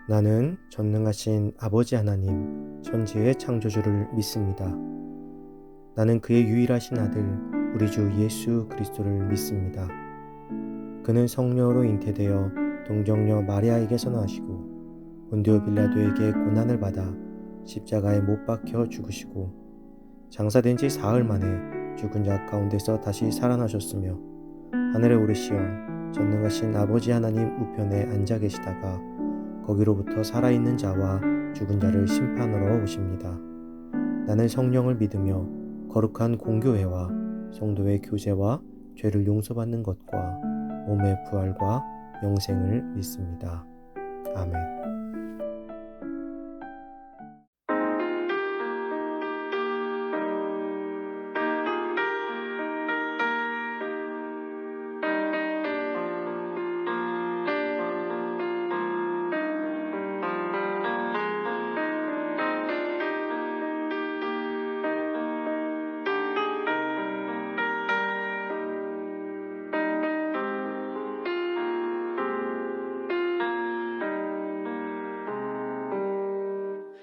나는 전능하신 아버지 하나님, 천지의 창조주를 믿습니다. 나는 그의 유일하신 아들, 우리 주 예수 그리스도를 믿습니다. 그는 성령으로 잉태되어 동정녀 마리아에게서 나시고 본디오 빌라도에게 고난을 받아 십자가에 못 박혀 죽으시고 장사된 지 사흘 만에 죽은 자 가운데서 다시 살아나셨으며 하늘에 오르시어 전능하신 아버지 하나님 우편에 앉아 계시다가 거기로부터 살아있는 자와 죽은 자를 심판하러 오십니다. 나는 성령을 믿으며 거룩한 공교회와 성도의 교제와 죄를 용서받는 것과 몸의 부활과 영생을 믿습니다. 아멘.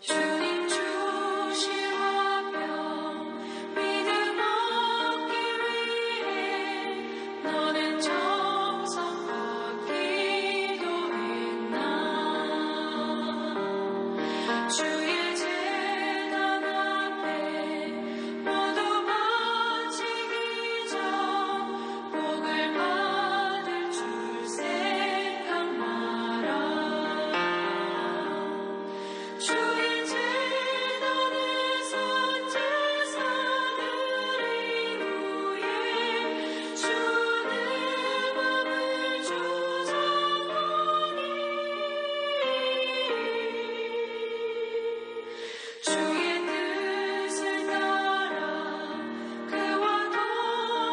주님 주신 화평 믿음 얻기 위해 너는 정성껏 기도했나. 주의 제단 앞에 모두 바치기 전 복을 받을 줄 생각 마라. 주의 제단에서 제사드린 후에 주는 맘을 주장하니 주의 뜻을 따라 그와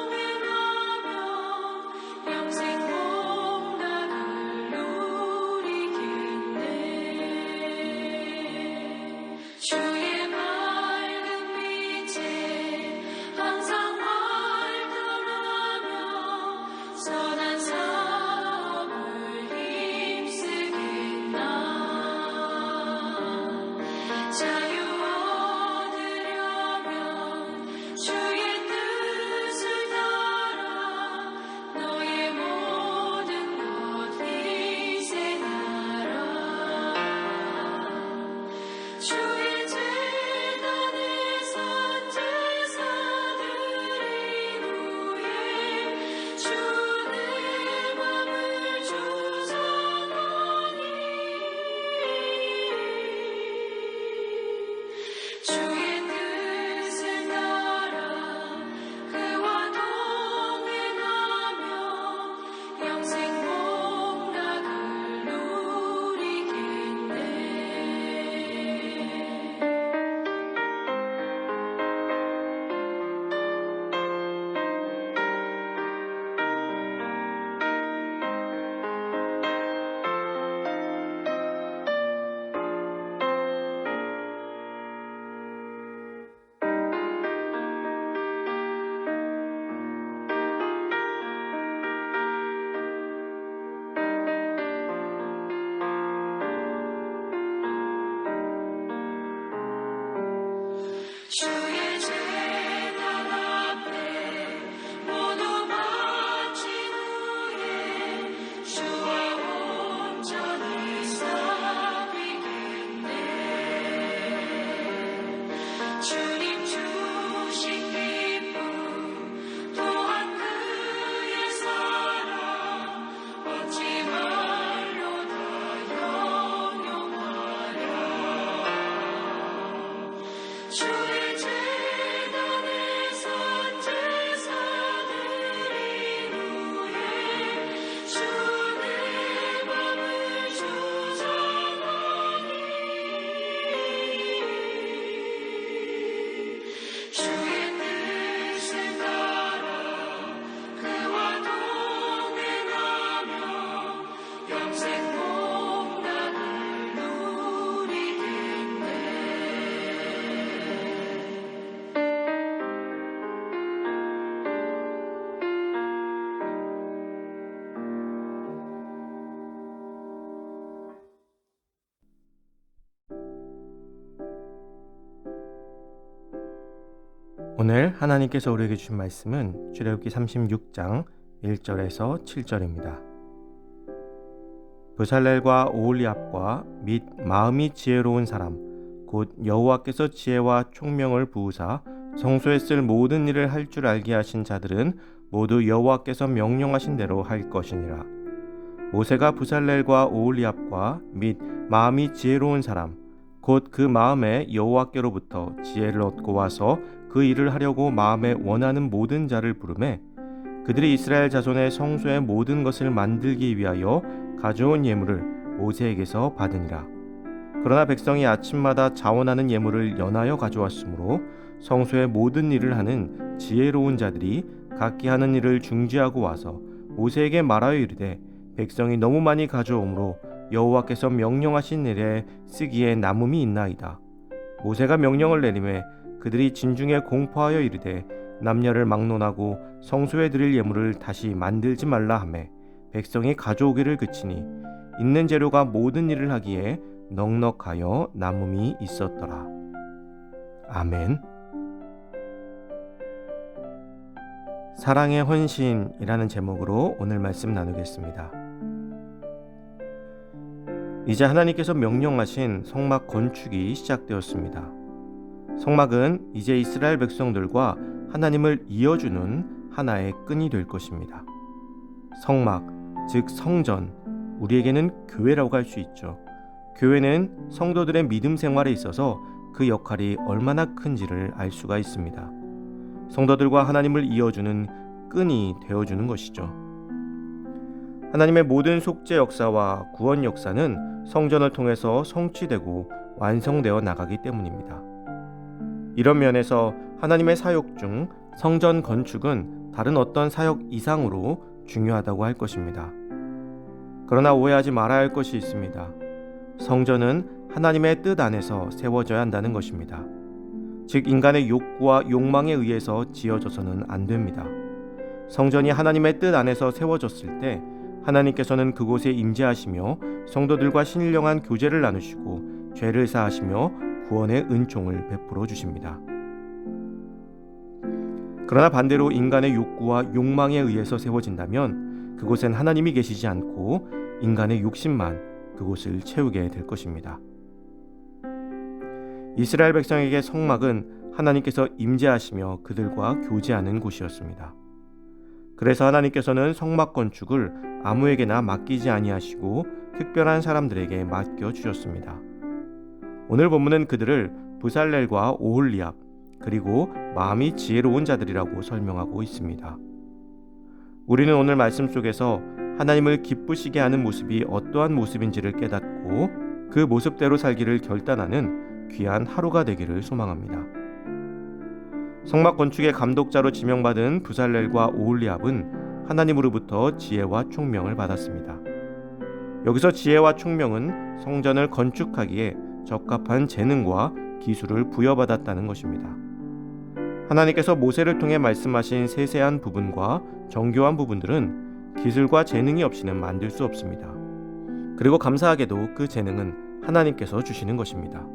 동행하며 영생 복락을 누리겠네. 주의 맑은 빛에 항상 활동하며 선한 사업을 힘쓰겠나. 자유 얻으려면 주의 뜻을 따라 너의 모든 것 희생하라. 주의 제단에서 제사드린 후에 주는 맘을 주장하니 주의 뜻을 따라 그와 동행하며 영생 복락을 누리겠네. 주의 제단 앞에 모두 바친 후에 주와 온전히 사귀겠네. 주님 주신 기쁨 또한 그의 사랑 어찌 말로 다 형용하랴. 주의 제 오늘 하나님께서 우리에게 주신 말씀은 출애굽기 36장 1절에서 7절입니다. 브살렐과 오홀리압과 및 마음이 지혜로운 사람 곧 여호와께서 지혜와 총명을 부으사 성소에 쓸 모든 일을 할 줄 알게 하신 자들은 모두 여호와께서 명령하신 대로 할 것이니라. 모세가 브살렐과 오홀리압과 및 마음이 지혜로운 사람 곧 그 마음에 여호와께로부터 지혜를 얻고 와서 그 일을 하려고 마음에 원하는 모든 자를 부르매 그들이 이스라엘 자손의 성소의 모든 것을 만들기 위하여 가져온 예물을 모세에게서 받으니라. 그러나 백성이 아침마다 자원하는 예물을 연하여 가져왔으므로 성소의 모든 일을 하는 지혜로운 자들이 각기 하는 일을 중지하고 와서 모세에게 말하여 이르되 백성이 너무 많이 가져오므로 여호와께서 명령하신 일에 쓰기에 남음이 있나이다. 모세가 명령을 내리매 그들이 진중에 공포하여 이르되 남녀를 막론하고 성소에 드릴 예물을 다시 만들지 말라 하매 백성이 가져오기를 그치니 있는 재료가 모든 일을 하기에 넉넉하여 남음이 있었더라. 아멘. 사랑의 헌신이라는 제목으로 오늘 말씀 나누겠습니다. 이제 하나님께서 명령하신 성막 건축이 시작되었습니다. 성막은 이제 이스라엘 백성들과 하나님을 이어주는 하나의 끈이 될 것입니다. 성막, 즉 성전, 우리에게는 교회라고 할 수 있죠. 교회는 성도들의 믿음 생활에 있어서 그 역할이 얼마나 큰지를 알 수가 있습니다. 성도들과 하나님을 이어주는 끈이 되어주는 것이죠. 하나님의 모든 속죄 역사와 구원 역사는 성전을 통해서 성취되고 완성되어 나가기 때문입니다. 이런 면에서 하나님의 사역 중 성전 건축은 다른 어떤 사역 이상으로 중요하다고 할 것입니다. 그러나 오해하지 말아야 할 것이 있습니다. 성전은 하나님의 뜻 안에서 세워져야 한다는 것입니다. 즉 인간의 욕구와 욕망에 의해서 지어져서는 안 됩니다. 성전이 하나님의 뜻 안에서 세워졌을 때 하나님께서는 그곳에 임재하시며 성도들과 신령한 교제를 나누시고 죄를 사하시며 구원의 은총을 베풀어 주십니다. 그러나 반대로 인간의 욕구와 욕망에 의해서 세워진다면 그곳엔 하나님이 계시지 않고 인간의 욕심만 그곳을 채우게 될 것입니다. 이스라엘 백성에게 성막은 하나님께서 임재하시며 그들과 교제하는 곳이었습니다. 그래서 하나님께서는 성막 건축을 아무에게나 맡기지 아니하시고 특별한 사람들에게 맡겨 주셨습니다. 오늘 본문은 그들을 브살렐과 오홀리압 그리고 마음이 지혜로운 자들이라고 설명하고 있습니다. 우리는 오늘 말씀 속에서 하나님을 기쁘시게 하는 모습이 어떠한 모습인지를 깨닫고 그 모습대로 살기를 결단하는 귀한 하루가 되기를 소망합니다. 성막 건축의 감독자로 지명받은 브살렐과 오홀리압은 하나님으로부터 지혜와 총명을 받았습니다. 여기서 지혜와 총명은 성전을 건축하기에 적합한 재능과 기술을 부여받았다는 것입니다. 하나님께서 모세를 통해 말씀하신 세세한 부분과 정교한 부분들은 기술과 재능이 없이는 만들 수 없습니다. 그리고 감사하게도 그 재능은 하나님께서 주시는 것입니다.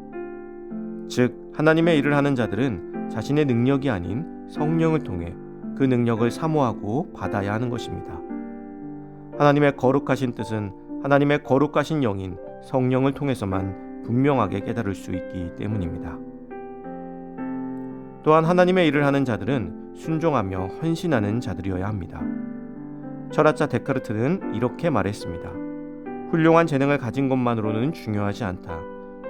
즉 하나님의 일을 하는 자들은 자신의 능력이 아닌 성령을 통해 그 능력을 사모하고 받아야 하는 것입니다. 하나님의 거룩하신 뜻은 하나님의 거룩하신 영인 성령을 통해서만 분명하게 깨달을 수 있기 때문입니다. 또한 하나님의 일을 하는 자들은 순종하며 헌신하는 자들이어야 합니다. 철학자 데카르트는 이렇게 말했습니다. 훌륭한 재능을 가진 것만으로는 중요하지 않다.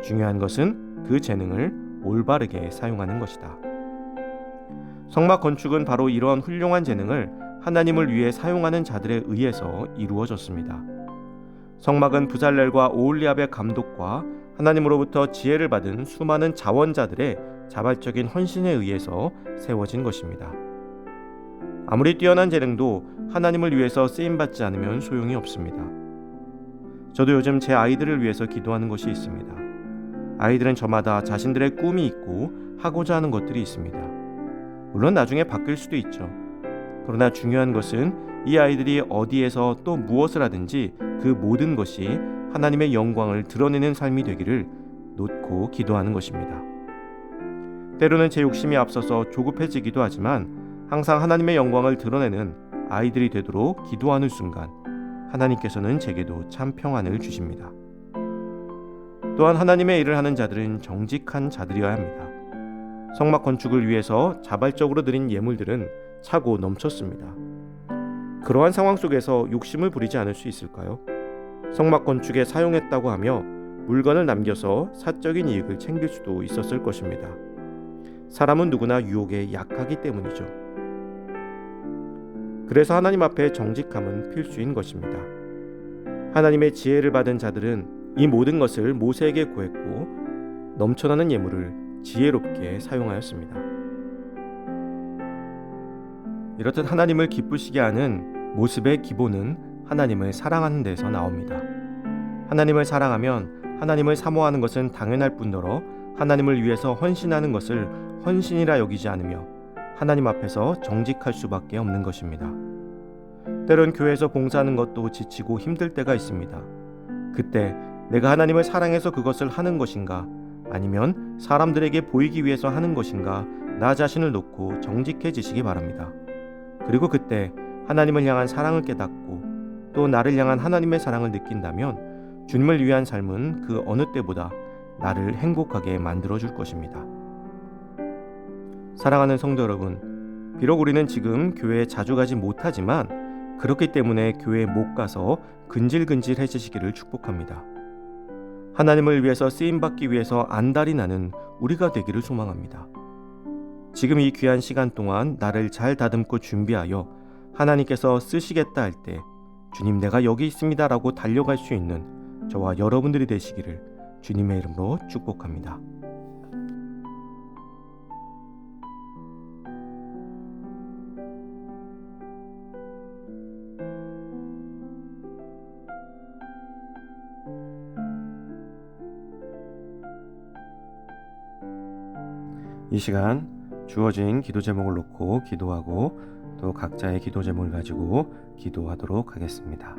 중요한 것은 그 재능을 올바르게 사용하는 것이다. 성막 건축은 바로 이러한 훌륭한 재능을 하나님을 위해 사용하는 자들에 의해서 이루어졌습니다. 성막은 브살렐과 오홀리압의 감독과 하나님으로부터 지혜를 받은 수많은 자원자들의 자발적인 헌신에 의해서 세워진 것입니다. 아무리 뛰어난 재능도 하나님을 위해서 쓰임받지 않으면 소용이 없습니다. 저도 요즘 제 아이들을 위해서 기도하는 것이 있습니다. 아이들은 저마다 자신들의 꿈이 있고 하고자 하는 것들이 있습니다. 물론 나중에 바뀔 수도 있죠. 그러나 중요한 것은 이 아이들이 어디에서 또 무엇을 하든지 그 모든 것이 하나님의 영광을 드러내는 삶이 되기를 놓고 기도하는 것입니다. 때로는 제 욕심이 앞서서 조급해지기도 하지만 항상 하나님의 영광을 드러내는 아이들이 되도록 기도하는 순간 하나님께서는 제게도 참 평안을 주십니다. 또한 하나님의 일을 하는 자들은 정직한 자들이어야 합니다. 성막 건축을 위해서 자발적으로 드린 예물들은 차고 넘쳤습니다. 그러한 상황 속에서 욕심을 부리지 않을 수 있을까요? 성막 건축에 사용했다고 하며 물건을 남겨서 사적인 이익을 챙길 수도 있었을 것입니다. 사람은 누구나 유혹에 약하기 때문이죠. 그래서 하나님 앞에 정직함은 필수인 것입니다. 하나님의 지혜를 받은 자들은 이 모든 것을 모세에게 구했고 넘쳐나는 예물을 지혜롭게 사용하였습니다. 이렇듯 하나님을 기쁘시게 하는 모습의 기본은 하나님을 사랑하는 데서 나옵니다. 하나님을 사랑하면 하나님을 사모하는 것은 당연할 뿐더러 하나님을 위해서 헌신하는 것을 헌신이라 여기지 않으며 하나님 앞에서 정직할 수밖에 없는 것입니다. 때론 교회에서 봉사하는 것도 지치고 힘들 때가 있습니다. 그때 내가 하나님을 사랑해서 그것을 하는 것인가, 아니면 사람들에게 보이기 위해서 하는 것인가, 나 자신을 놓고 정직해지시기 바랍니다. 그리고 그때 하나님을 향한 사랑을 깨닫고 또 나를 향한 하나님의 사랑을 느낀다면 주님을 위한 삶은 그 어느 때보다 나를 행복하게 만들어줄 것입니다. 사랑하는 성도 여러분, 비록 우리는 지금 교회에 자주 가지 못하지만 그렇기 때문에 교회에 못 가서 근질근질해지시기를 축복합니다. 하나님을 위해서 쓰임받기 위해서 안달이 나는 우리가 되기를 소망합니다. 지금 이 귀한 시간 동안 나를 잘 다듬고 준비하여 하나님께서 쓰시겠다 할 때 주님 내가 여기 있습니다 라고 달려갈 수 있는 저와 여러분들이 되시기를 주님의 이름으로 축복합니다. 이 시간 주어진 기도 제목을 놓고 기도하고 또 각자의 기도 제목을 가지고 기도하도록 하겠습니다.